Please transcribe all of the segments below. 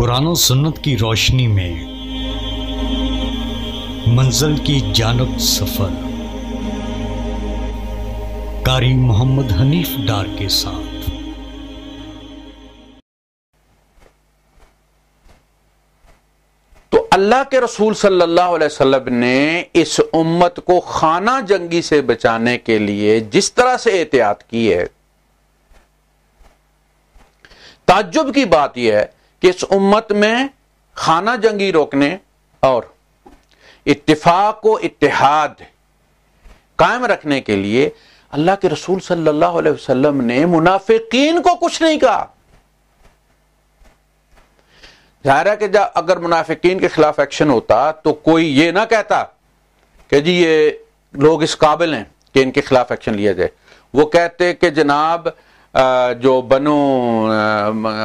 قرآن و سنت کی روشنی میں منزل کی جانب سفر، قاری محمد حنیف ڈار کے ساتھ۔ تو اللہ کے رسول صلی اللہ علیہ وسلم نے اس امت کو خانہ جنگی سے بچانے کے لیے جس طرح سے احتیاط کی ہے، تعجب کی بات یہ ہے کہ اس امت میں خانہ جنگی روکنے اور اتفاق و اتحاد قائم رکھنے کے لیے اللہ کے رسول صلی اللہ علیہ وسلم نے منافقین کو کچھ نہیں کہا۔ ظاہر ہے کہ اگر منافقین کے خلاف ایکشن ہوتا تو کوئی یہ نہ کہتا کہ جی یہ لوگ اس قابل ہیں کہ ان کے خلاف ایکشن لیا جائے۔ وہ کہتے کہ جناب جو بنو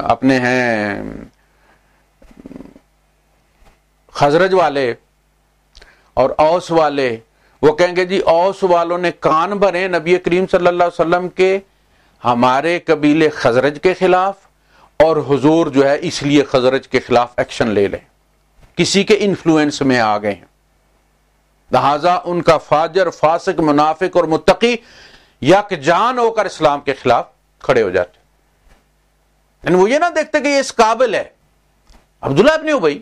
اپنے ہیں خزرج والے اور اوس والے، وہ کہیں گے جی اوس والوں نے کان بھرے نبی کریم صلی اللہ علیہ وسلم کے ہمارے قبیلے خزرج کے خلاف، اور حضور جو ہے اس لیے خزرج کے خلاف ایکشن لے لیں، کسی کے انفلوئنس میں آ گئے ہیں، لہذا ان کا فاجر، فاسق، منافق اور متقی یکجان ہو کر اسلام کے خلاف کھڑے ہو جاتے۔ یعنی وہ یہ نہ دیکھتے کہ یہ اس قابل ہے۔ عبداللہ ابن ابی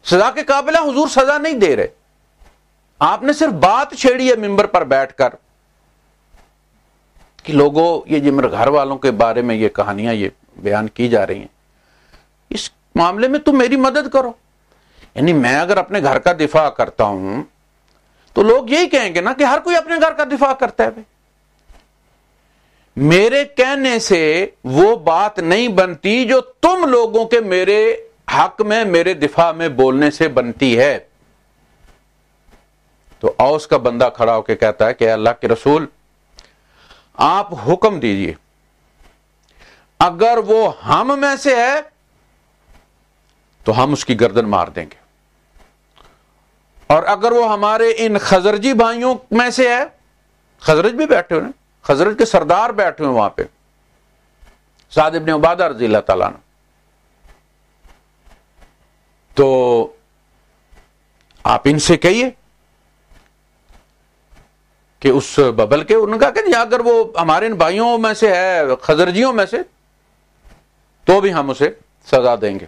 سزا کے قابل ہے، حضور سزا نہیں دے رہے، آپ نے صرف بات چھیڑی ہے ممبر پر بیٹھ کر کہ لوگوں یہ جو میرے گھر والوں کے بارے میں یہ کہانیاں یہ بیان کی جا رہی ہیں، اس معاملے میں تم میری مدد کرو۔ یعنی میں اگر اپنے گھر کا دفاع کرتا ہوں تو لوگ یہی کہیں گے نا کہ ہر کوئی اپنے گھر کا دفاع کرتا ہے۔ میرے کہنے سے وہ بات نہیں بنتی جو تم لوگوں کے میرے حق میں، میرے دفاع میں بولنے سے بنتی ہے۔ تو اوس کا بندہ کھڑا ہو کے کہتا ہے کہ اللہ کے رسول آپ حکم دیجئے، اگر وہ ہم میں سے ہے تو ہم اس کی گردن مار دیں گے، اور اگر وہ ہمارے ان خزرجی بھائیوں میں سے ہے، خزرج بھی بیٹھے ہوئے ہیں، خزرج کے سردار بیٹھے ہوئے وہاں پہ، سعد ابن عبادہ رضی اللہ تعالیٰ عنہ، تو آپ ان سے کہیے کہ اس ببل کے، انہوں نے کہا کہ اگر وہ ہمارے ان بھائیوں میں سے ہے، خزرجیوں میں سے، تو بھی ہم اسے سزا دیں گے۔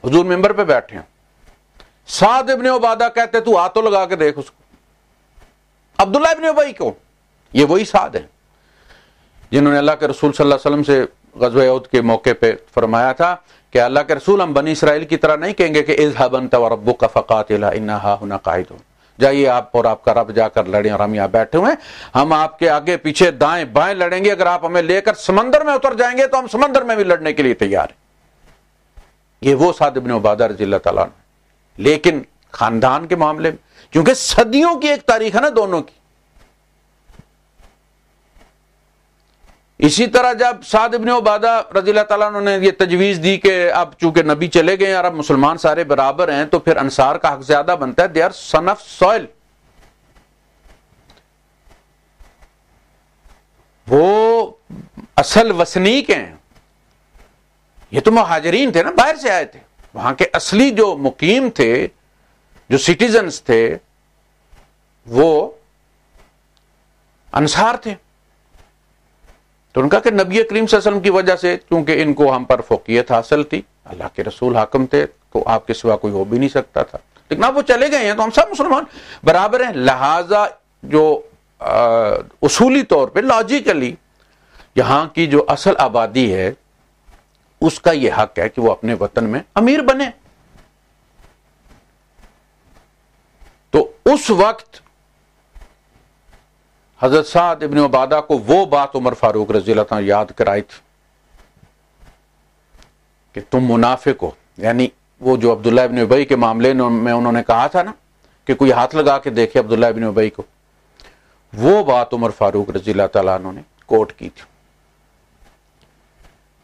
حضور ممبر پہ بیٹھے ہیں، سعد ابن عبادہ کہتے تو ہاتھ تو لگا کے دیکھ اس کو، عبداللہ ابن ابی کو، یہ وہی سعد ہیں جنہوں نے اللہ کے رسول صلی اللہ علیہ وسلم سے غزوہ احد کے موقع پہ فرمایا تھا کہ اللہ کے رسول ہم بنی اسرائیل کی طرح نہیں کہیں گے کہ اذهب انت وربک فقاتلا انا هاهنا قاعدون، جائیے آپ اور آپ کا رب جا کر لڑیں اور ہم یہاں بیٹھے ہوئے ہیں، ہم آپ کے آگے پیچھے دائیں بائیں لڑیں گے، اگر آپ ہمیں لے کر سمندر میں اتر جائیں گے تو ہم سمندر میں بھی لڑنے کے لیے تیار ہیں۔ یہ وہ سعد ابن عبادہ رضی اللہ تعالیٰ عنہ۔ لیکن خاندان کے معاملے میں کیونکہ صدیوں کی ایک تاریخ ہے نا دونوں کی، اسی طرح جب سعد ابن عبادہ رضی اللہ تعالیٰ عنہ نے یہ تجویز دی کہ اب چونکہ نبی چلے گئے اور اب مسلمان سارے برابر ہیں تو پھر انصار کا حق زیادہ بنتا ہے، they are son of soil, وہ اصل وسنیک ہیں، یہ تو مہاجرین تھے نا، باہر سے آئے تھے، وہاں کے اصلی جو مقیم تھے، جو سٹیزنز تھے، وہ انصار تھے۔ تو ان کا کہ نبی کریم صلی اللہ علیہ وسلم کی وجہ سے چونکہ ان کو ہم پر فوقیت حاصل تھی، اللہ کے رسول حاکم تھے، تو آپ کے سوا کوئی ہو بھی نہیں سکتا تھا، لیکن اب وہ چلے گئے ہیں تو ہم سب مسلمان برابر ہیں، لہذا جو اصولی طور پہ لاجیکلی یہاں کی جو اصل آبادی ہے اس کا یہ حق ہے کہ وہ اپنے وطن میں امیر بنے۔ تو اس وقت حضرت سعد ابن عبادہ کو وہ بات عمر فاروق رضی اللہ عنہ یاد کرائی تھی کہ تم منافق ہو، یعنی وہ جو عبداللہ ابن ابی کے معاملے میں انہوں نے کہا تھا نا کہ کوئی ہاتھ لگا کے دیکھے عبداللہ ابن ابی کو، وہ بات عمر فاروق رضی اللہ تعالیٰ عنہ نے کوٹ کی تھی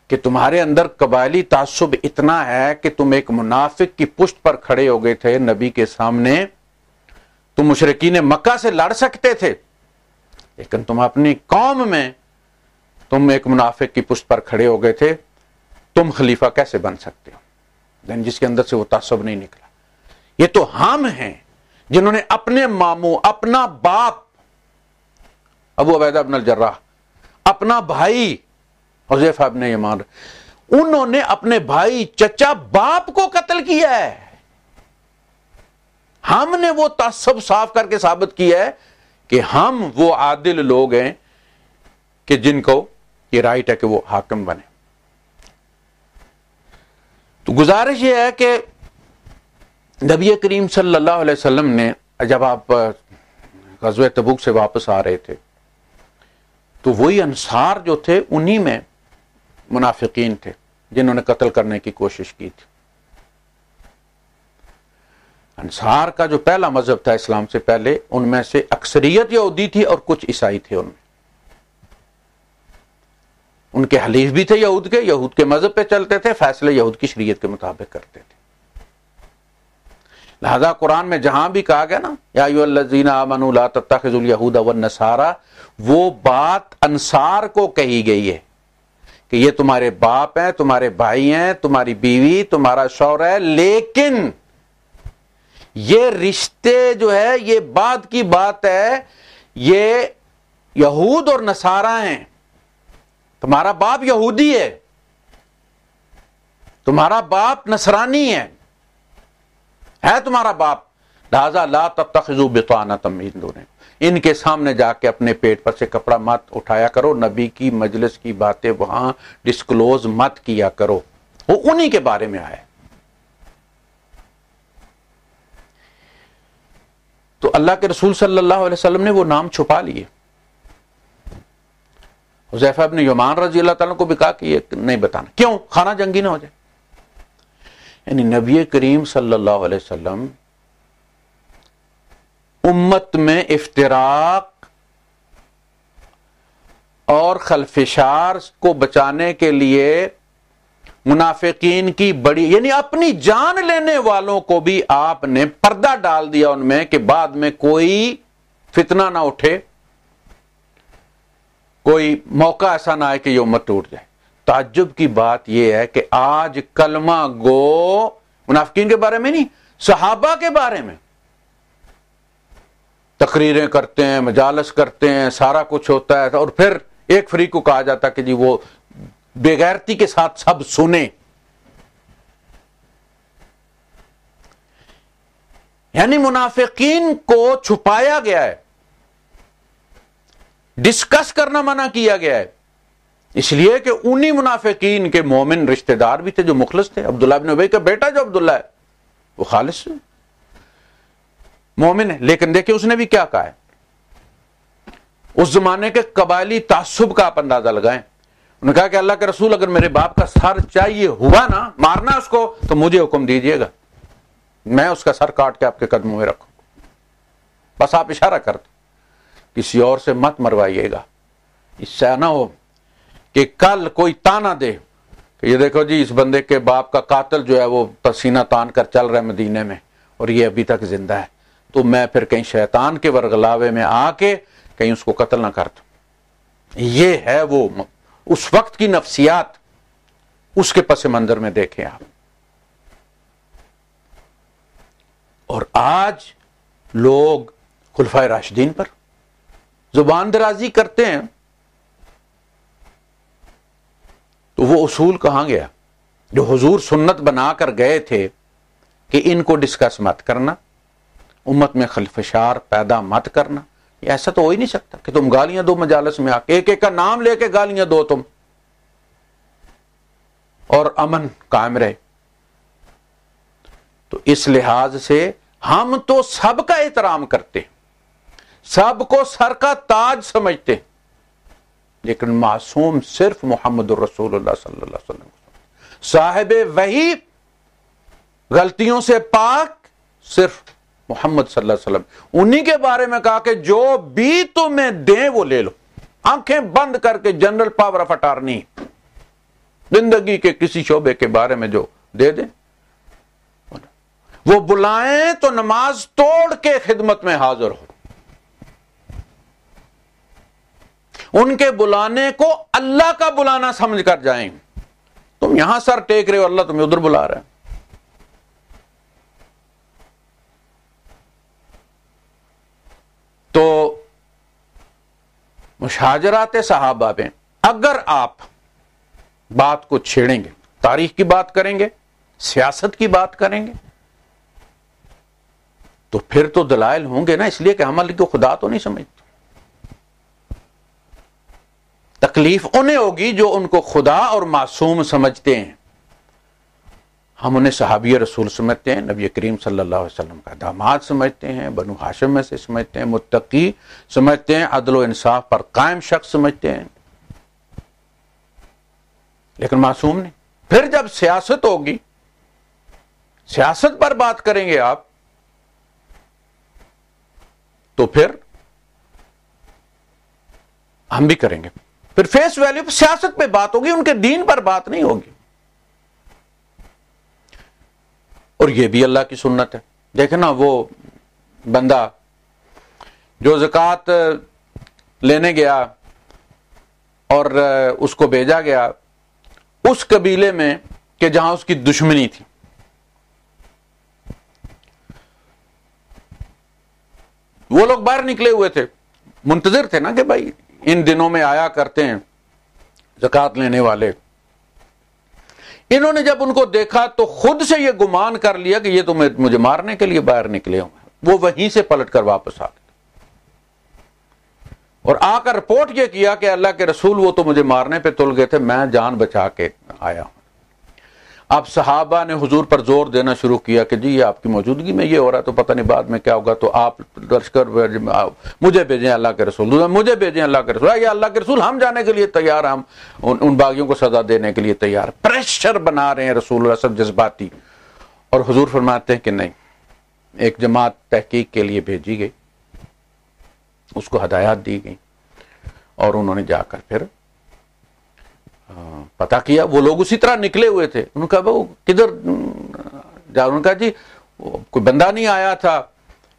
کہ تمہارے اندر قبائلی تعصب اتنا ہے کہ تم ایک منافق کی پشت پر کھڑے ہو گئے تھے نبی کے سامنے، تم مشرکین مکہ سے لڑ سکتے تھے، لیکن تم اپنی قوم میں تم ایک منافق کی پشت پر کھڑے ہو گئے تھے، تم خلیفہ کیسے بن سکتے ہو، لیکن جس کے اندر سے وہ تعصب نہیں نکلا. یہ تو ہم ہیں جنہوں نے اپنے ماموں، اپنا باپ ابو عبیدہ بن الجراح، اپنا بھائی حذیفہ بن یمان، انہوں نے اپنے بھائی، چچا، باپ کو قتل کیا ہے. ہم نے وہ تعصب صاف کر کے ثابت کیا ہے کہ ہم وہ عادل لوگ ہیں کہ جن کو یہ رائٹ ہے کہ وہ حاکم بنے. تو گزارش یہ ہے کہ نبی کریم صلی اللہ علیہ وسلم نے جب آپ غزوہ تبوک سے واپس آ رہے تھے تو وہی انصار جو تھے انہی میں منافقین تھے جنہوں نے قتل کرنے کی کوشش کی تھی. انصار کا جو پہلا مذہب تھا اسلام سے پہلے، ان میں سے اکثریت یہودی تھی اور کچھ عیسائی تھے. ان کے حلیف بھی تھے یہود کے مذہب پہ چلتے تھے، فیصلے یہود کی شریعت کے مطابق کرتے تھے. لہذا قرآن میں جہاں بھی کہا گیا نا یا ایھا الذین آمنوا لا تتخذوا اليہود والنصارى، وہ بات انصار کو کہی گئی ہے کہ یہ تمہارے باپ ہیں، تمہارے بھائی ہیں، تمہاری بیوی، تمہارا شوہر ہے، لیکن یہ رشتے جو ہے یہ بعد کی بات ہے، یہ یہود اور نصارہ ہیں. تمہارا باپ یہودی ہے، تمہارا باپ نصرانی ہے تمہارا باپ. لہذا لا تتخذوا بطانۃ من دونہم، ان کے سامنے جا کے اپنے پیٹ پر سے کپڑا مت اٹھایا کرو، نبی کی مجلس کی باتیں وہاں ڈسکلوز مت کیا کرو. وہ انہی کے بارے میں آیا. تو اللہ کے رسول صلی اللہ علیہ وسلم نے وہ نام چھپا لیے. حذیفہ بن یمان رضی اللہ تعالیٰ کو بھی کہا کہ یہ نہیں بتانا. کیوں؟ خانہ جنگی نہ ہو جائے. یعنی نبی کریم صلی اللہ علیہ وسلم امت میں افتراق اور خلفشار کو بچانے کے لیے منافقین کی بڑی، یعنی اپنی جان لینے والوں کو بھی آپ نے پردہ ڈال دیا ان میں کہ بعد میں کوئی فتنہ نہ اٹھے، کوئی موقع ایسا نہ آئے کہ یہ امت ٹوٹ جائے. تعجب کی بات یہ ہے کہ آج کلمہ گو منافقین کے بارے میں نہیں، صحابہ کے بارے میں تقریریں کرتے ہیں، مجالس کرتے ہیں، سارا کچھ ہوتا ہے، اور پھر ایک فریق کو کہا جاتا کہ جی وہ بے غیرتی کے ساتھ سب سنیں. یعنی منافقین کو چھپایا گیا ہے، ڈسکس کرنا منع کیا گیا ہے، اس لیے کہ انہی منافقین کے مومن رشتہ دار بھی تھے جو مخلص تھے. عبداللہ بن ابی کا بیٹا جو عبداللہ ہے وہ خالص مومن ہے. لیکن دیکھیں اس نے بھی کیا کہا ہے، اس زمانے کے قبائلی تعصب کا آپ اندازہ لگائیں. انہوں نے کہا کہ اللہ کے رسول اگر میرے باپ کا سر چاہیے ہوا نا مارنا اس کو تو مجھے حکم دیجئے گا، میں اس کا سر کاٹ کے آپ کے قدموں میں رکھوں. بس آپ اشارہ کر دو، کسی اور سے مت مروائیے گا. اس سے نہ ہو کہ کل کوئی تانا دے کہ یہ دیکھو جی اس بندے کے باپ کا قاتل جو ہے وہ پسینہ تان کر چل رہا ہے مدینے میں اور یہ ابھی تک زندہ ہے، تو میں پھر کہیں شیطان کے ورغلاوے میں آ کے کہیں اس کو قتل نہ کر دوں. یہ ہے وہ اس وقت کی نفسیات، اس کے پس منظر میں دیکھیں آپ. اور آج لوگ خلفائے راشدین پر زبان درازی کرتے ہیں تو وہ اصول کہاں گیا جو حضور سنت بنا کر گئے تھے کہ ان کو ڈسکس مت کرنا، امت میں خلفشار پیدا مت کرنا. ایسا تو ہو ہی نہیں سکتا کہ تم گالیاں دو مجالس میں آ کے، ایک ایک کا نام لے کے گالیاں دو تم، اور امن قائم رہے. تو اس لحاظ سے ہم تو سب کا احترام کرتے، سب کو سر کا تاج سمجھتے، لیکن معصوم صرف محمد الرسول اللہ صلی اللہ علیہ وسلم، صاحب وحی، غلطیوں سے پاک صرف محمد صلی اللہ علیہ وسلم. انہی کے بارے میں کہا کہ جو بھی تمہیں دیں وہ لے لو، آنکھیں بند کر کے جنرل پاور آف اٹارنی، زندگی کے کسی شعبے کے بارے میں جو دے دیں. وہ بلائیں تو نماز توڑ کے خدمت میں حاضر ہو. ان کے بلانے کو اللہ کا بلانا سمجھ کر جائیں. تم تم یہاں سر ٹیک رہے ہو، اللہ تمہیں ادھر بلا رہا ہے. تو مشاجرات صحابہ میں اگر آپ بات کو چھیڑیں گے، تاریخ کی بات کریں گے، سیاست کی بات کریں گے، تو پھر تو دلائل ہوں گے نا، اس لیے کہ ہم اللہ کو خدا تو نہیں سمجھتے. تکلیف انہیں ہوگی جو ان کو خدا اور معصوم سمجھتے ہیں. ہم انہیں صحابی رسول سمجھتے ہیں، نبی کریم صلی اللہ علیہ وسلم کا داماد سمجھتے ہیں، بنو ہاشم میں سے سمجھتے ہیں، متقی سمجھتے ہیں، عدل و انصاف پر قائم شخص سمجھتے ہیں، لیکن معصوم نہیں. پھر جب سیاست ہوگی، سیاست پر بات کریں گے آپ، تو پھر ہم بھی کریں گے. پھر فیس ویلیو سیاست پہ بات ہوگی، ان کے دین پر بات نہیں ہوگی. اور یہ بھی اللہ کی سنت ہے. دیکھیں نا، وہ بندہ جو زکوٰۃ لینے گیا اور اس کو بھیجا گیا اس قبیلے میں کہ جہاں اس کی دشمنی تھی. وہ لوگ باہر نکلے ہوئے تھے، منتظر تھے نا کہ بھائی ان دنوں میں آیا کرتے ہیں زکوٰۃ لینے والے. انہوں نے جب ان کو دیکھا تو خود سے یہ گمان کر لیا کہ یہ تو مجھے مارنے کے لیے باہر نکلے ہوں. وہ وہیں سے پلٹ کر واپس آ گئے اور آ کر رپورٹ یہ کیا کہ اللہ کے رسول وہ تو مجھے مارنے پہ تل گئے تھے، میں جان بچا کے آیا ہوں. اب صحابہ نے حضور پر زور دینا شروع کیا کہ جی یہ آپ کی موجودگی میں یہ ہو رہا ہے، تو پتہ نہیں بعد میں کیا ہوگا، تو آپ لشکر مجھے بھیجیں اللہ کے رسول، مجھے بھیجیں اللہ کے رسول. یا اللہ کے رسول ہم جانے کے لیے تیار، ہم ان باغیوں کو سزا دینے کے لیے تیار. پریشر بنا رہے ہیں رسول اللہ سب جذباتی. اور حضور فرماتے ہیں کہ نہیں، ایک جماعت تحقیق کے لیے بھیجی گئی، اس کو ہدایات دی گئی اور انہوں نے جا کر پھر پتا کیا. وہ لوگ اسی طرح نکلے ہوئے تھے. انہوں نے کہا وہ کدھر جا، انہوں نے کہا جی کوئی بندہ نہیں آیا تھا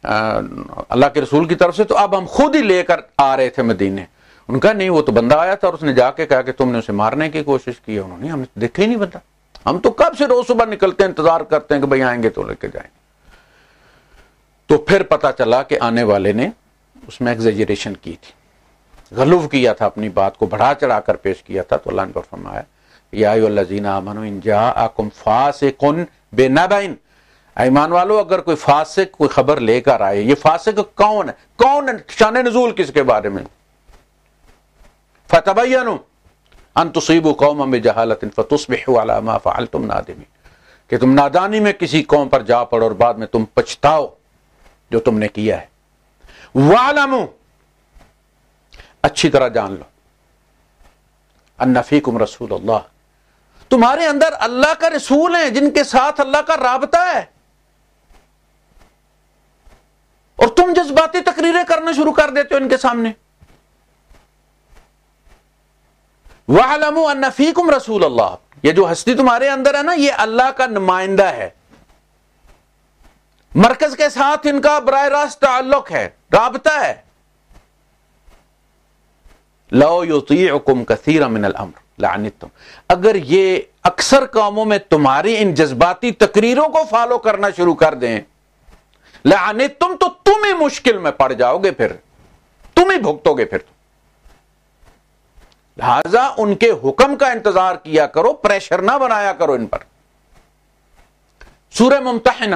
اللہ کے رسول کی طرف سے، تو اب ہم خود ہی لے کر آ رہے تھے مدینے. انہوں نے کہا نہیں، وہ تو بندہ آیا تھا اور اس نے جا کے کہا کہ تم نے اسے مارنے کی کوشش کی. انہوں نے ہم نے دیکھا ہی نہیں بندہ، ہم تو کب سے روز صبح نکلتے ہیں، انتظار کرتے ہیں کہ بھائی آئیں گے تو لے کے جائیں. تو پھر پتا چلا کہ آنے والے نے اس میں ایگزیجریشن کی تھی، غلو کیا تھا، اپنی بات کو بڑھا چڑھا کر پیش کیا تھا. تو اللہ نے فرمایا یا ایھا الذین آمنوا ان جاءکم فاسق بنبأ، ایمان والو اگر کوئی فاسق کوئی خبر لے کر آئے. یہ فاسق کون ہے؟ کون ہے؟ شان نزول کس کے بارے میں؟ فتبینوا ان تصیبوا قوما بجہالۃ فتصبحوا علی ما فعلتم نادمین، کہ تم نادانی میں کسی قوم پر جا پڑو اور بعد میں تم پچھتاؤ جو تم نے کیا ہے. وَاعْلَمُوا، اچھی طرح جان لو، ان فیکم رسول اللہ، تمہارے اندر اللہ کا رسول ہیں جن کے ساتھ اللہ کا رابطہ ہے، اور تم جذباتی تقریریں کرنا شروع کر دیتے ہو ان کے سامنے. وَاعْلَمُوا أَنَّ فِيكُمْ رَسُولَ اللَّهِ، یہ جو ہستی تمہارے اندر ہے نا، یہ اللہ کا نمائندہ ہے، مرکز کے ساتھ ان کا براہ راست تعلق ہے، رابطہ ہے. لَوْ يُطِيعُكُمْ كَثِيرًا مِنَ الْأَمْرِ لَعَنِتُّمْ، اگر یہ اکثر کاموں میں تمہاری ان جذباتی تقریروں کو فالو کرنا شروع کر دیں، لَعَنِتُّمْ، تو تم ہی مشکل میں پڑ جاؤ گے، پھر تم ہی بھگتو گے. پھر لہذا ان کے حکم کا انتظار کیا کرو، پریشر نہ بنایا کرو ان پر. سورہ ممتحنہ،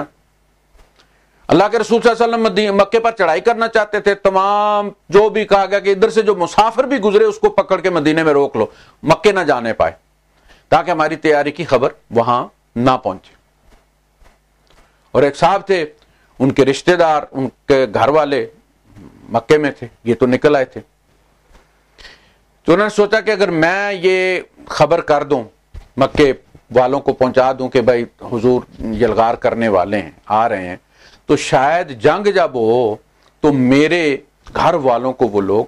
اللہ کے رسول صلی اللہ علیہ وسلم مکے پر چڑھائی کرنا چاہتے تھے. تمام جو بھی کہا گیا کہ ادھر سے جو مسافر بھی گزرے اس کو پکڑ کے مدینے میں روک لو، مکے نہ جانے پائے، تاکہ ہماری تیاری کی خبر وہاں نہ پہنچے. اور ایک صاحب تھے، ان کے رشتہ دار، ان کے گھر والے مکے میں تھے، یہ تو نکل آئے تھے. تو انہوں نے سوچا کہ اگر میں یہ خبر کر دوں، مکے والوں کو پہنچا دوں کہ بھائی حضور یلغار کرنے والے ہیں، آ رہے ہیں، تو شاید جنگ جب ہو تو میرے گھر والوں کو وہ لوگ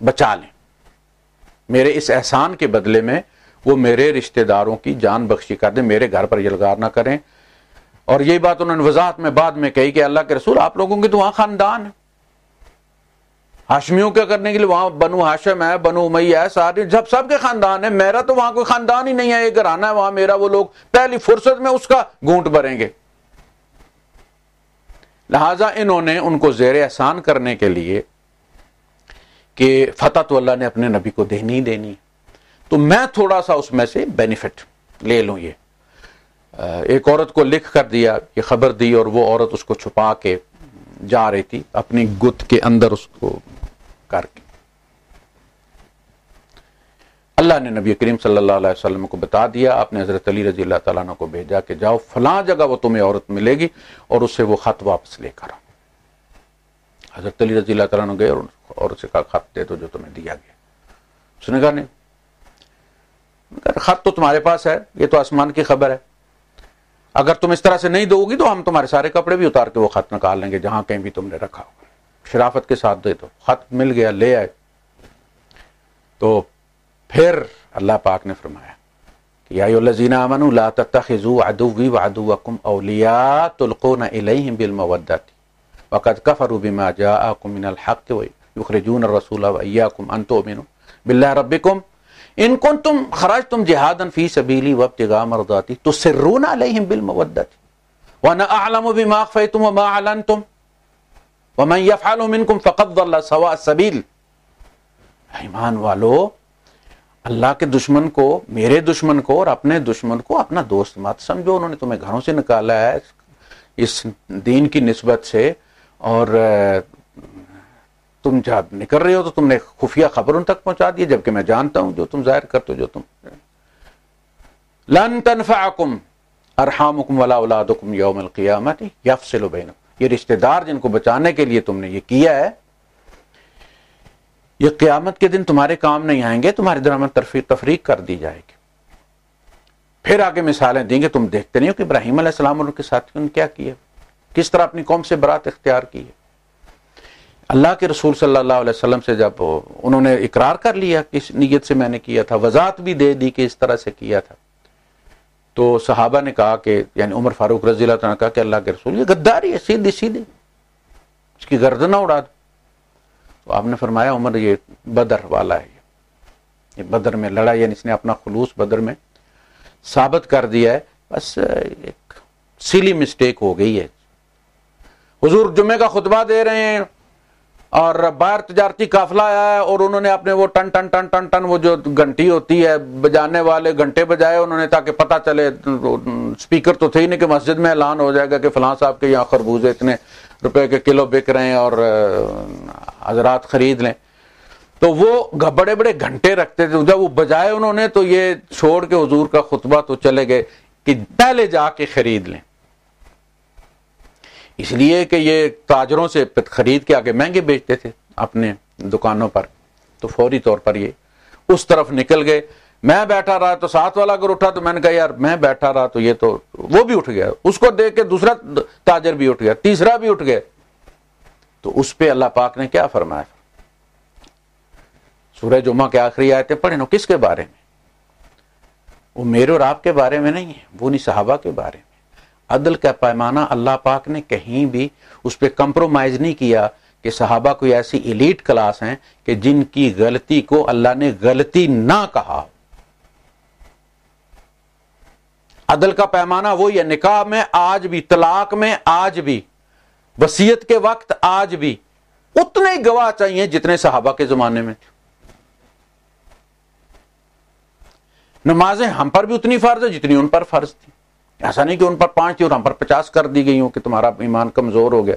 بچا لیں، میرے اس احسان کے بدلے میں وہ میرے رشتہ داروں کی جان بخشی کر دیں، میرے گھر پر یلغار نہ کریں. اور یہی بات انہوں نے وضاحت میں بعد میں کہی کہ اللہ کے رسول آپ لوگوں کے تو وہاں خاندان ہے، ہاشمیوں کے کرنے کے لیے وہاں بنو ہاشم ہے، بنو امیہ ہے، سارے جب سب کے خاندان ہے، میرا تو وہاں کوئی خاندان ہی نہیں ہے، یہ گھرانہ ہے وہاں میرا، وہ لوگ پہلی فرصت میں اس کا گھونٹ بھریں گے۔ لہٰذا انہوں نے ان کو زیر احسان کرنے کے لیے کہ فتح تو اللہ نے اپنے نبی کو دینی ہی دینی، تو میں تھوڑا سا اس میں سے بینیفٹ لے لوں۔ یہ ایک عورت کو لکھ کر دیا، یہ خبر دی، اور وہ عورت اس کو چھپا کے جا رہی تھی اپنی گت کے اندر اس کو کر کے۔ اللہ نے نبی کریم صلی اللہ علیہ وسلم کو بتا دیا، آپ نے حضرت علی رضی اللہ تعالیٰ عنہ کو بھیجا کہ جاؤ فلاں جگہ وہ تمہیں عورت ملے گی اور اس سے وہ خط واپس لے کر آؤ۔ حضرت علی رضی اللہ تعالیٰ عنہ گئے اور عورت سے کہا خط دے دو جو تمہیں دیا گیا۔ اس نے کہا نہیں، خط تو تمہارے پاس ہے، یہ تو آسمان کی خبر ہے، اگر تم اس طرح سے نہیں دو گی تو ہم تمہارے سارے کپڑے بھی اتار کے وہ خط نکال لیں گے جہاں کہیں بھی تم نے رکھا ہوگا۔ شرافت کے ساتھ دے دو۔ خط مل گیا، لے آئے۔ تو پھر اللہ پاک نے فرمایا کہ یا ایھا الذین آمنوا لا تتخذوا عدوی وعدوکم اولیاء تلقون الیہم بالمودۃ وقد کفروا بما جاءکم من الحق ویخرجون الرسول وایاکم ان تؤمنوا باللہ ربکم ان کنتم خرجتم جہادا فی سبیلی وابتغاء مرضاتی تسرون علیہم بالمودۃ وانا اعلم بما اخفیتم وما اعلنتم ومن یفعلہ منکم فقد ضل سواء السبیل۔ ایمان والو، اللہ کے دشمن کو، میرے دشمن کو اور اپنے دشمن کو اپنا دوست مت سمجھو۔ انہوں نے تمہیں گھروں سے نکالا ہے اس دین کی نسبت سے، اور تم جب نکل رہے ہو تو تم نے خفیہ خبر ان تک پہنچا دی، جبکہ میں جانتا ہوں جو تم ظاہر کرتے ہو، جو تم لن تنفعکم ارحامکم ولا اولادکم یوم القیامت یفصل بینکم۔ یہ رشتہ دار جن کو بچانے کے لیے تم نے یہ کیا ہے، یہ قیامت کے دن تمہارے کام نہیں آئیں گے، تمہارے درمیان تفریق کر دی جائے گی۔ پھر آگے مثالیں دیں گے، تم دیکھتے نہیں ہو کہ ابراہیم علیہ السلام اور ان کے ساتھیوں نے کیا کیا، کس طرح اپنی قوم سے برات اختیار کی ہے۔ اللہ کے رسول صلی اللہ علیہ وسلم سے جب انہوں نے اقرار کر لیا کس نیت سے میں نے کیا تھا، وضاحت بھی دے دی کہ اس طرح سے کیا تھا، تو صحابہ نے کہا کہ یعنی عمر فاروق رضی اللہ عنہ نے کہا کہ اللہ کے رسول یہ غداری ہے، سیدھی سیدھی اس کی گردن نہ اڑا دو۔ تو آپ نے فرمایا عمر یہ بدر والا ہے، یہ بدر میں لڑا، یعنی اس نے اپنا خلوص بدر میں ثابت کر دیا ہے، بس ایک سیلی مسٹیک ہو گئی ہے۔ حضور جمعے کا خطبہ دے رہے ہیں اور باہر تجارتی قافلہ آیا ہے اور انہوں نے اپنے وہ ٹن ٹن ٹن ٹن ٹن وہ جو گھنٹی ہوتی ہے بجانے والے گھنٹے بجائے انہوں نے، تاکہ پتہ چلے، سپیکر تو تھے ہی نہیں کہ مسجد میں اعلان ہو جائے گا کہ فلاں صاحب کے یہاں خربوزے اتنے روپے کے کلو بک رہے ہیں اور حضرات خرید لیں۔ تو وہ بڑے بڑے گھنٹے رکھتے تھے، جب وہ بجائے انہوں نے تو یہ چھوڑ کے حضور کا خطبہ تو چلے گئے کہ پہلے جا کے خرید لیں، اس لیے کہ یہ تاجروں سے خرید کے آگے مہنگے بیچتے تھے اپنے دکانوں پر، تو فوری طور پر یہ اس طرف نکل گئے۔ میں بیٹھا رہا تو ساتھ والا اگر اٹھا تو میں نے کہا یار میں بیٹھا رہا تو یہ تو وہ بھی اٹھ گیا، اس کو دیکھ کے دوسرا تاجر بھی اٹھ گیا، تیسرا بھی اٹھ گیا۔ تو اس پہ اللہ پاک نے کیا فرمایا؟ سورہ جمعہ کے آخری آیتیں پڑھیں، کس کے بارے میں؟ وہ میرے اور آپ کے بارے میں نہیں ہے، وہ نہیں صحابہ کے بارے میں۔ عدل کا پیمانہ اللہ پاک نے کہیں بھی اس پہ کمپرومائز نہیں کیا کہ صحابہ کوئی ایسی ایلیٹ کلاس ہیں کہ جن کی غلطی کو اللہ نے غلطی نہ کہا ہو۔ عدل کا پیمانہ وہی ہے، نکاح میں آج بھی، طلاق میں آج بھی، وصیت کے وقت آج بھی اتنے ہی گواہ چاہیے جتنے صحابہ کے زمانے میں تھے۔ نمازیں ہم پر بھی اتنی فرض ہے جتنی ان پر فرض تھی، ایسا نہیں کہ ان پر 5 تھی اور ہم پر 50 کر دی گئی ہوں کہ تمہارا ایمان کمزور ہو گیا،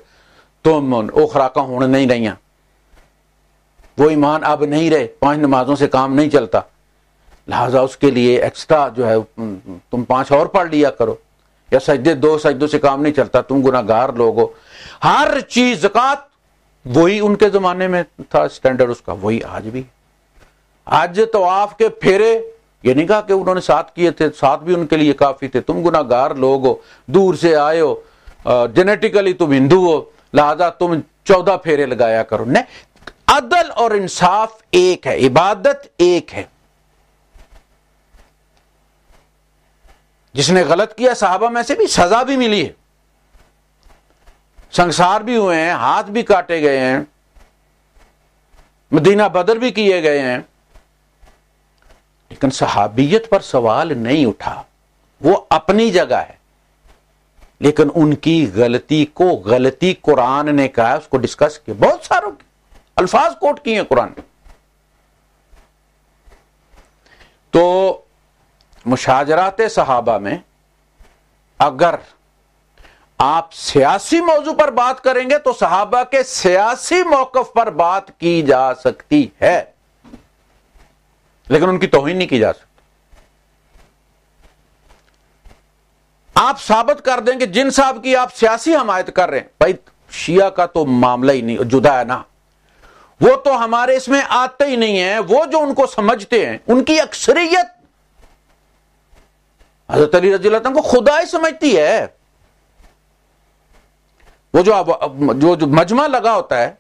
تم اوخراکاں ہونے نہیں رہی، وہ ایمان اب نہیں رہے، 5 نمازوں سے کام نہیں چلتا، لہذا اس کے لیے ایکسٹرا جو ہے تم 5 اور پڑھ لیا کرو، یا سجدے 2 سجدوں سے کام نہیں چلتا، تم گناہگار لوگ ہو۔ ہر چیز، زکوٰۃ وہی ان کے زمانے میں تھا سٹینڈرڈ اس کا، وہی آج بھی۔ آج طواف کے پھیرے، یہ نہیں کہا کہ انہوں نے 7 کیے تھے، 7 بھی ان کے لیے کافی تھے، تم گناہگار لوگ ہو، دور سے آئے ہو، جینیٹیکلی تم ہندو ہو، لہذا تم 14 پھیرے لگایا کرو۔ نہیں، عدل اور انصاف ایک ہے، عبادت ایک ہے۔ جس نے غلط کیا صحابہ میں سے بھی سزا بھی ملی ہے، سنگسار بھی ہوئے ہیں، ہاتھ بھی کاٹے گئے ہیں، مدینہ بدر بھی کیے گئے ہیں، لیکن صحابیت پر سوال نہیں اٹھا. وہ اپنی جگہ ہے، لیکن ان کی غلطی کو غلطی قرآن نے کہا، اس کو ڈسکس کیا، بہت ساروں کے الفاظ کوٹ کیے ہیں قرآن نے. تو مشاجرات صحابہ میں اگر آپ سیاسی موضوع پر بات کریں گے تو صحابہ کے سیاسی موقف پر بات کی جا سکتی ہے، لیکن ان کی توہین نہیں کی جا سکتی. آپ ثابت کر دیں کہ جن صاحب کی آپ سیاسی حمایت کر رہے ہیں، بھائی شیعہ کا تو معاملہ ہی نہیں، جدا ہے نا، وہ تو ہمارے اس میں آتے ہی نہیں ہیں، وہ جو ان کو سمجھتے ہیں ان کی اکثریت حضرت علی رضی اللہ عنہ کو خدا ہی سمجھتی ہے. وہ جو مجمع لگا ہوتا ہے،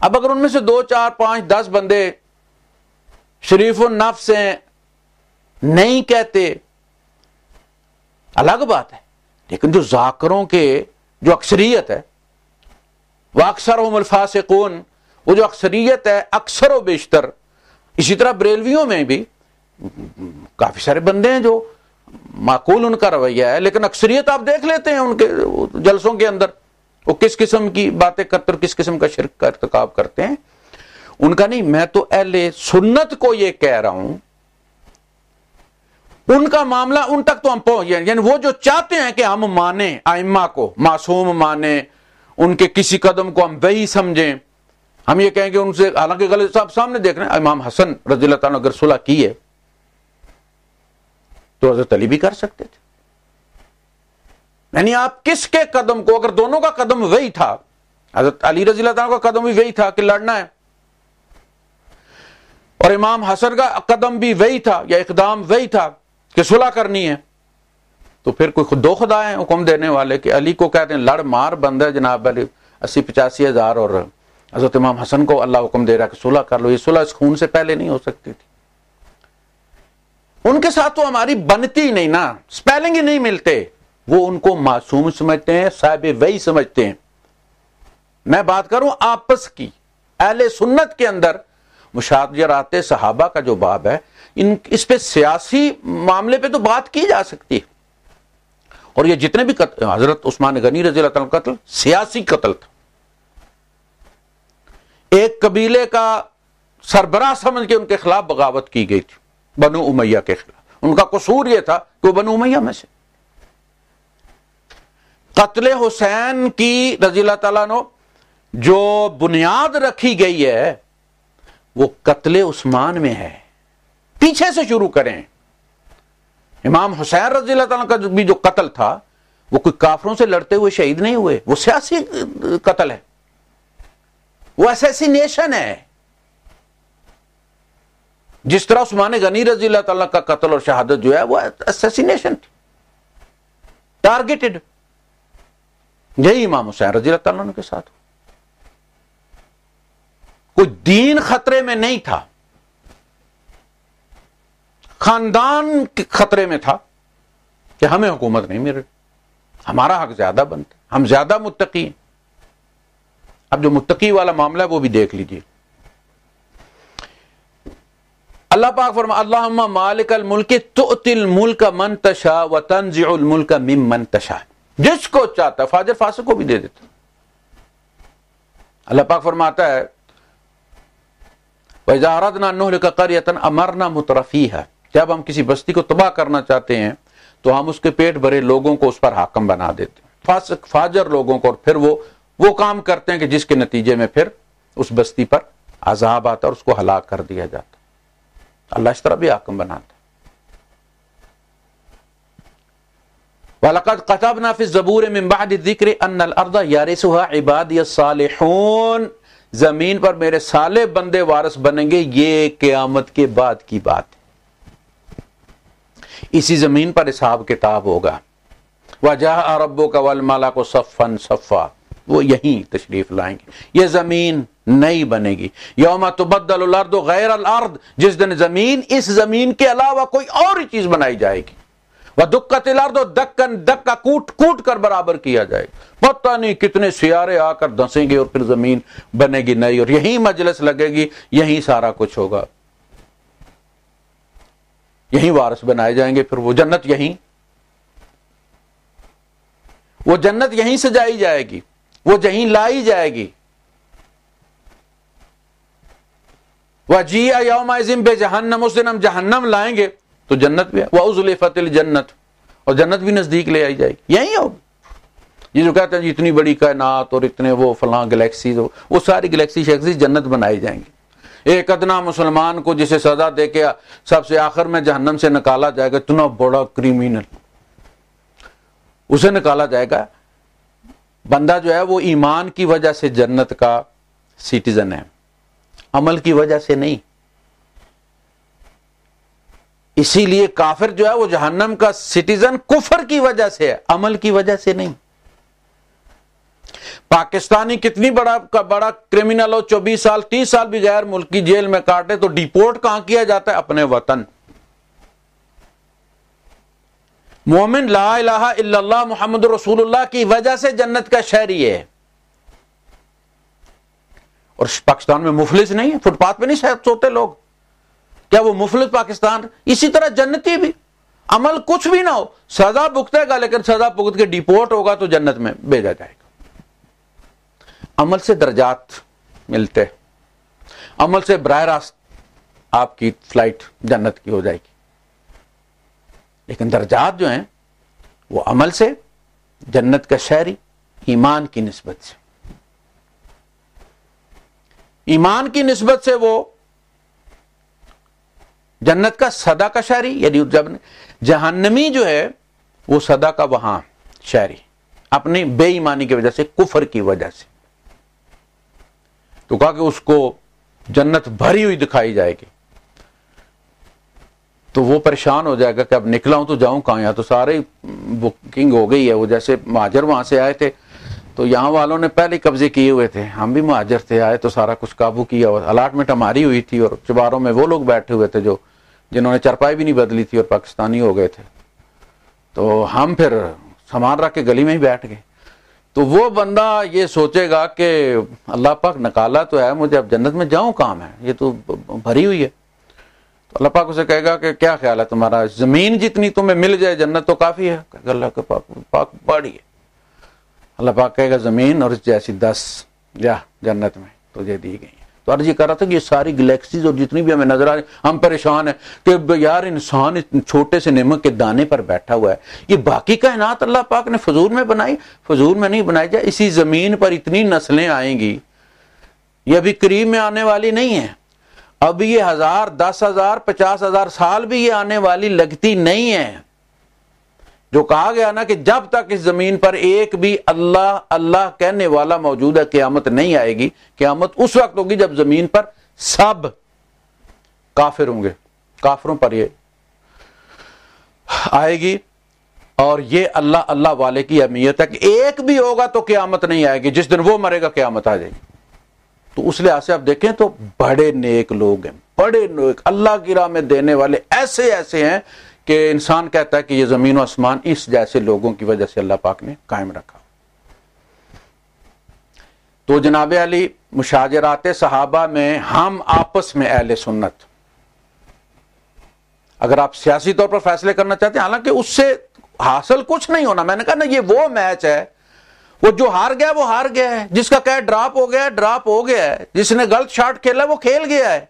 اب اگر ان میں سے 2 4 5 10 بندے شریف النفس ہیں نہیں کہتے الگ بات ہے، لیکن جو ذاکروں کے جو اکثریت ہے، وَأَكْثَرُهُمُ الْفَاسِقُونَ، وہ جو اکثریت ہے اکثر و بیشتر. اسی طرح بریلویوں میں بھی کافی سارے بندے ہیں جو معقول ان کا رویہ ہے، لیکن اکثریت آپ دیکھ لیتے ہیں ان کے جلسوں کے اندر وہ کس قسم کی باتیں کرتے اور کس قسم کا شرک کا ارتکاب کرتے ہیں. ان کا نہیں، میں تو اہل سنت کو یہ کہہ رہا ہوں، ان کا معاملہ ان تک تو ہم پہنچ گئے، یعنی وہ جو چاہتے ہیں کہ ہم مانیں ائمہ کو، معصوم مانیں، ان کے کسی قدم کو ہم وہی سمجھیں، ہم یہ کہیں کہ ان سے، حالانکہ غلط صاحب سامنے دیکھ رہے ہیں، امام حسن رضی اللہ تعالیٰ اگر صلح کی ہے تو حضرت علی بھی کر سکتے تھے. یعنی آپ کس کے قدم کو، اگر دونوں کا قدم وہی تھا، حضرت علی رضی اللہ تعالیٰ کا قدم بھی وہی تھا کہ لڑنا ہے، اور امام حسن کا قدم بھی وہی تھا یا اقدام وہی تھا کہ صلح کرنی ہے، تو پھر کوئی دو خدا ہیں حکم دینے والے کہ علی کو کہتے ہیں لڑ مار بندہ جناب علی 80-85 ہزار، اور حضرت امام حسن کو اللہ حکم دے رہا کہ صلح کر لو. یہ صلح اس خون سے پہلے نہیں ہو سکتی تھی. ان کے ساتھ تو ہماری بنتی نہیں نا، سپیلنگ ہی نہیں ملتے. وہ ان کو معصوم سمجھتے ہیں، صاحب وحی سمجھتے ہیں. میں بات کروں آپس کی، اہل سنت کے اندر مشاجرات صحابہ کا جو باب ہے، اس پہ سیاسی معاملے پہ تو بات کی جا سکتی ہے. اور یہ جتنے بھی قتل، حضرت عثمان غنی رضی اللہ عنہ کا قتل سیاسی قتل تھا. ایک قبیلے کا سربراہ سمجھ کے ان کے خلاف بغاوت کی گئی تھی، بنو امیہ کے خلاف. ان کا قصور یہ تھا کہ وہ بنو امیہ میں سے. قتل حسین کی رضی اللہ تعالیٰ عنہ جو بنیاد رکھی گئی ہے وہ قتل عثمان میں ہے. پیچھے سے شروع کریں. امام حسین رضی اللہ تعالیٰ کا بھی جو قتل تھا وہ کوئی کافروں سے لڑتے ہوئے شہید نہیں ہوئے، وہ سیاسی قتل ہے، وہ اسیسینیشن ہے. جس طرح عثمان غنی رضی اللہ تعالیٰ کا قتل اور شہادت جو ہے وہ اسیسینیشن تھی، ٹارگیٹڈ. یہی امام حسین رضی اللہ تعالیٰ عنہ کے ساتھ کوئی دین خطرے میں نہیں تھا، خاندان خطرے میں تھا کہ ہمیں حکومت نہیں مل رہی، ہمارا حق زیادہ بنتا، ہم زیادہ متقی ہیں. اب جو متقی والا معاملہ ہے وہ بھی دیکھ لیجئے. اللہ پاک فرما اللہم مالک الملک تؤتی الملک من تشاء وتنزع الملک ممن تشاء، جس کو چاہتا ہے، فاجر فاسق کو بھی دے دیتا. اللہ پاک فرماتا ہے وَإِذَا أَرَدْنَا أَن نُهْلِكَ قَرْيَةً أَمَرْنَا مُتْرَفِيهَا، جب ہم کسی بستی کو تباہ کرنا چاہتے ہیں تو ہم اس کے پیٹ بھرے لوگوں کو اس پر حاکم بنا دیتے ہیں، فاسق فاجر لوگوں کو، اور پھر وہ کام کرتے ہیں کہ جس کے نتیجے میں پھر اس بستی پر عذاب آتا اور اس کو ہلاک کر دیا جاتا. اللہ اس طرح بھی حاکم بناتا ہے. وَلَقَدْ كَتَبْنَا فِي الزَّبُورِ مِن بَعْدِ الذِّكْرِ أَنَّ الْأَرْضَ يَرِثُهَا عِبَادِيَ الصَّالِحُونَ، زمین پر میرے صالح بندے وارث بنیں گے. یہ قیامت کے بعد کی بات ہے. اسی زمین پر حساب کتاب ہوگا. وَجَاءَ رَبُّكَ وَالْمَلَكُ صَفًّا صَفًّا، وہ یہیں تشریف لائیں گے. یہ زمین نہیں بنے گی. یوم تبدل الارض غیر الارض، جس دن زمین اس زمین کے علاوہ کوئی اور ہی چیز بنائی جائے گی. وَدُكَّتِ الْأَرْضُ دَكًّا دَكَّا کوٹ کوٹ کر برابر کیا جائے گا، پتہ نہیں کتنے سیارے آ کر دھنسیں گے اور پھر زمین بنے گی نئی، اور یہیں مجلس لگے گی، یہیں سارا کچھ ہوگا، یہیں وارث بنائے جائیں گے، پھر وہ جنت یہیں سجائی جائے گی، وہ یہیں لائی جائے گی۔ وَجِيءَ يَوْمَئِذٍ بِجَهَنَّمَ، اس دن ہم جہنم لائیں گے تو جنت بھی ہے، وَأُزْلِفَتِ الْجَنَّةُ، اور جنت بھی نزدیک لے آئی جائے گی، یہیں ہوگی۔ یہ جو کہتے ہیں اتنی بڑی کائنات اور اتنے وہ فلاں گلیکسیز، وہ ساری گلیکسی شیکسیز جنت بنائی جائیں گی۔ ایک ادنا مسلمان کو جسے سزا دے کے سب سے آخر میں جہنم سے نکالا جائے گا، اتنا بڑا کریمنل، اسے نکالا جائے گا۔ بندہ جو ہے وہ ایمان کی وجہ سے جنت کا سٹیزن ہے، عمل کی وجہ سے نہیں۔ اسی لیے کافر جو ہے وہ جہنم کا سٹیزن کفر کی وجہ سے ہے، عمل کی وجہ سے نہیں۔ پاکستانی کتنی بڑا کرمنل ہو، 24 سال 30 سال بھی غیر ملکی جیل میں کاٹے تو ڈیپورٹ کہاں کیا جاتا ہے؟ اپنے وطن۔ مومن لا الہ الا اللہ محمد رسول اللہ کی وجہ سے جنت کا شہری ہے، اور پاکستان میں مفلس نہیں ہے، فٹ پاتھ پہ نہیں سوتے لوگ، کیا وہ مفلس پاکستان؟ اسی طرح جنتی بھی، عمل کچھ بھی نہ ہو، سزا بھگتے گا، لیکن سزا بھگت کے ڈیپورٹ ہوگا تو جنت میں بھیجا جائے گا۔ عمل سے درجات ملتے، عمل سے براہ راست آپ کی فلائٹ جنت کی ہو جائے گی، لیکن درجات جو ہیں وہ عمل سے جنت کا شہری، ایمان کی نسبت سے، ایمان کی نسبت سے وہ جنت کا صدا کا شہری، یعنی جب جہنمی جو ہے وہ صدا کا وہاں شہری، اپنی بے ایمانی کی وجہ سے، کفر کی وجہ سے۔ تو کہا کہ اس کو جنت بھری ہوئی دکھائی جائے گی، تو وہ پریشان ہو جائے گا کہ اب نکلا ہوں تو جاؤں کہاں، یہاں تو سارے بکنگ ہو گئی ہے۔ وہ جیسے مہاجر وہاں سے آئے تھے تو یہاں والوں نے پہلے قبضے کیے ہوئے تھے، ہم بھی مہاجر تھے، آئے تو سارا کچھ قابو کیا ہوا، الاٹمنٹ ہماری ہوئی تھی، اور چباروں میں وہ لوگ بیٹھے ہوئے تھے جنہوں نے چرپائی بھی نہیں بدلی تھی اور پاکستانی ہو گئے تھے، تو ہم پھر سامان رکھ کے گلی میں ہی بیٹھ گئے۔ تو وہ بندہ یہ سوچے گا کہ اللہ پاک نکالا تو ہے مجھے، اب جنت میں جاؤں کہاں میں، یہ تو بھری ہوئی ہے۔ تو اللہ پاک اسے کہے گا کہ کیا خیال ہے تمہارا، زمین جتنی تمہیں مل جائے جنت تو کافی ہے؟ کہے گا اللہ کے پاک بڑی ہے۔ اللہ پاک کہے گا زمین اور اس جیسی 10 جا جنت میں تجھے دی گئی۔ تو عرض یہ کر رہا تھا کہ یہ ساری گلیکسیز اور جتنی بھی ہمیں نظر آ رہی، ہم پریشان ہیں کہ یار انسان چھوٹے سے نمک کے دانے پر بیٹھا ہوا ہے، یہ باقی کائنات اللہ پاک نے فضول میں بنائی؟ فضول میں نہیں بنائی جائے، اسی زمین پر اتنی نسلیں آئیں گی، یہ ابھی قریب میں آنے والی نہیں ہے، اب یہ 1000 10,000 50,000 سال بھی یہ آنے والی لگتی نہیں ہے۔ جو کہا گیا نا کہ جب تک اس زمین پر ایک بھی اللہ اللہ کہنے والا موجود ہے قیامت نہیں آئے گی۔ قیامت اس وقت ہوگی جب زمین پر سب کافر ہوں گے، کافروں پر یہ آئے گی، اور یہ اللہ اللہ والے کی اہمیت ہے کہ ایک بھی ہوگا تو قیامت نہیں آئے گی، جس دن وہ مرے گا قیامت آ جائے گی۔ تو اس لحاظ سے آپ دیکھیں تو بڑے نیک لوگ ہیں، بڑے نیک اللہ کی راہ میں دینے والے ایسے ہیں کہ انسان کہتا ہے کہ یہ زمین و آسمان اس جیسے لوگوں کی وجہ سے اللہ پاک نے قائم رکھا۔ تو جناب علی مشاجرات صحابہ میں ہم آپس میں اہل سنت، اگر آپ سیاسی طور پر فیصلے کرنا چاہتے ہیں، حالانکہ اس سے حاصل کچھ نہیں ہونا، میں نے کہا نا یہ وہ میچ ہے، وہ جو ہار گیا وہ ہار گیا ہے، جس کا کہ ڈراپ ہو گیا ڈراپ ہو گیا ہے، جس نے غلط شاٹ کھیلا وہ کھیل گیا ہے۔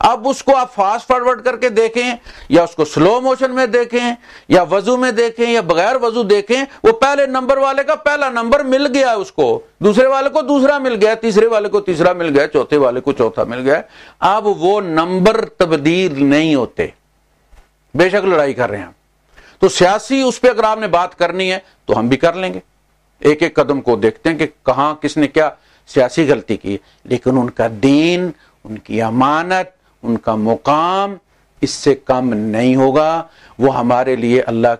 اب اس کو آپ فاسٹ فارورڈ کر کے دیکھیں یا اس کو سلو موشن میں دیکھیں یا وضو میں دیکھیں یا بغیر وضو دیکھیں، وہ پہلے نمبر والے کا پہلا نمبر مل گیا، اس کو دوسرے والے کو دوسرا مل گیا، تیسرے والے کو تیسرا مل گیا، چوتھے والے کو چوتھا مل گیا۔ اب وہ نمبر تبدیل نہیں ہوتے، بے شک لڑائی کر رہے ہیں۔ تو سیاسی اس پہ اگر آپ نے بات کرنی ہے تو ہم بھی کر لیں گے، ایک ایک قدم کو دیکھتے ہیں کہ کہاں کس نے کیا سیاسی غلطی کی، لیکن ان کا دین، ان کی امانت، ان کا مقام اس سے کم نہیں ہوگا۔ وہ ہمارے لیے اللہ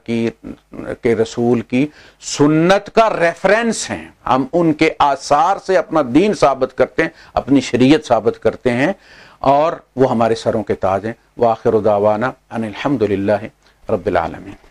کے رسول کی سنت کا ریفرنس ہیں، ہم ان کے آثار سے اپنا دین ثابت کرتے ہیں، اپنی شریعت ثابت کرتے ہیں، اور وہ ہمارے سروں کے تاج ہیں۔ وآخر دعوانا ان الحمد للہ رب العالمین۔